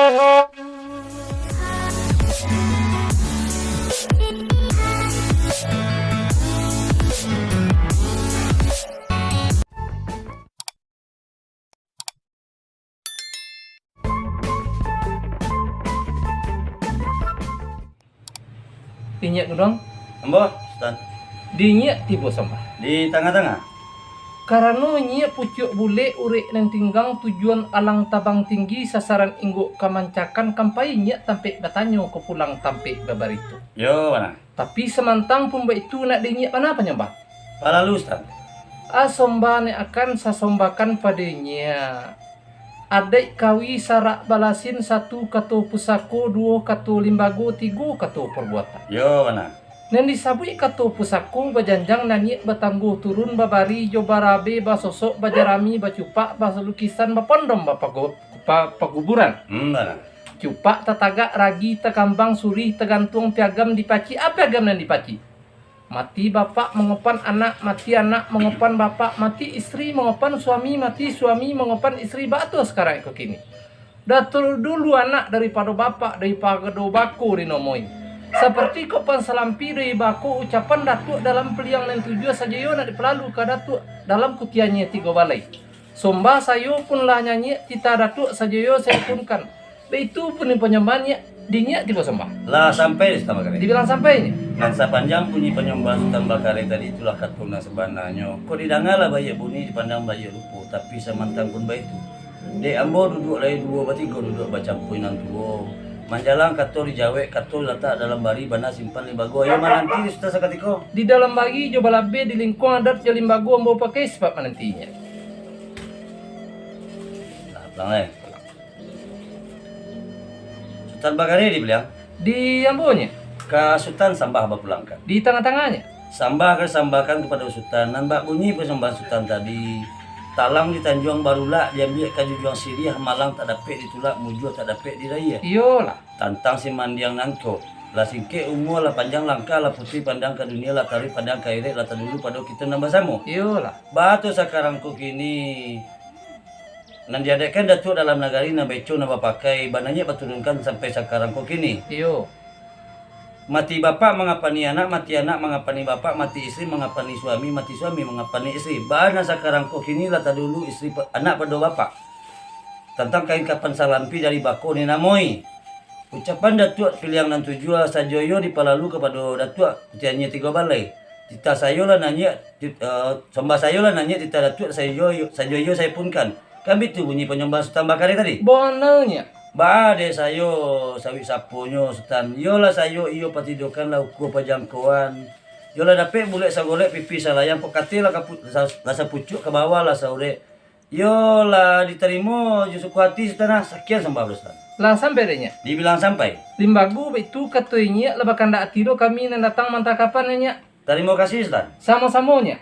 Dinyak dong. Ambo, Ustaz. Dinyak tiba sambah. Di tengah-tengah. Karena nyi pucuk bule urek nang tinggang tujuan alang tabang tinggi sasaran ingguk kamancakan kampai nyi tampe batanyo ke pulang tampe babaritu. Yo, mana? Tapi semantang pun itu nak dinyak pana apa nyambah? Palalu, Ustaz. Asomba ne akan sasombakan padanya. Adek kawi sarak balasin satu kato pusako, dua kato limbago, tiga kato perbuatan. Yo, mana? Nan disabui kato pusako bajanjang nanyik batangguh turun babari jo barabe basosok bajarami bacupak balukisan bapondom paguburan. Mana? Cupak tataga ragi tekambang suri tegantung piagam dipaci apa piagam nan dipaci? Mati bapak mengopan anak, mati anak mengopan bapak, mati istri mengopan suami, mati suami mengopan istri. Batu sekarang kok kini. Datul dulu anak daripada bapak, daripada baku dinomoi. Seperti kopan salampi dari baku ucapan datuk dalam peliang dan tujuh saja yo nak dipelalu ke datuk dalam kutiannya tiga balai. Somba sayo pun lah nyanyi tita datuk saja yo saya punkan. Itu pun penyembahnya dinyak tiba sembah. Lah sampai di Sultan Bakari. Dibilang sampainya. Dan sepanjang bunyi penyembah Sultan Bakari tadi itulah katuna sebenarnya. Kok didangalah bayi bunyi dipandang bayi lupu, tapi semantang pun bayi itu. Dek ambo duduk lagi dua batigo duduk baca puinan tuo. Manjalang kato dijawek kato letak dalam bari bana simpan limbago. Ayo mananti sudah sakatiko. Di dalam bagi coba labe di lingkung adat jalim bagu ambo pakai sebab menantinya. Nah, pelang Sultan Bakari dibilang Di ambonya, ke Sultan sambah apa pulangkan. di tengah-tengahnya. Sambah kesambahkan kepada Sultan. Nambah bunyi persembahan Sultan tadi. Talang di Tanjung Barula diambil ke Jujuang Siriah Malang tak dapat ditulak mujur tak dapat diraya. Iyalah. Tantang si mandiang nangko. Lah singke umur lah panjang langkah lah putih pandang ke dunia lah tarik pandang ke air lah dulu pada kita nambah samo. Iyalah. Batu sekarang ku kini nan diadakan datuk dalam nagari na beco na pakai bananya baturunkan sampai sekarang ku kini. Iyo. Mati bapak mengapani anak, mati anak mengapani bapak, mati istri mengapani suami, mati suami mengapani istri. Bana sekarang kok kini lata dulu istri anak pada bapak. Tentang kain kapan salampi dari bako ni namoi. Ucapan datuk pilihan dan tujuan sajoyo di palalu kepada datuk tiannya tiga balai. Tita sayo lah nanya, sembah sayo lah nanya tita datuk sajoyo saya punkan. Kami tu bunyi penyembah Sultan Bakari tadi. Bonelnya. Bade sayo sawi saponyo Sultan. Yola sayo iyo patidokan lah ukur pajangkauan. Yola dapet bulek sagolek pipi salayang pokatil lah lasa pucuk ke bawah lah saure. Yola diterima justru hati Sultan sekian sembah Sultan. Lah sampai dehnya. Dibilang sampai. Limbagu itu katoinya lebakan dak tiro kami nan datang mantakapan nya. Terima kasih Sultan. Sama-samonya.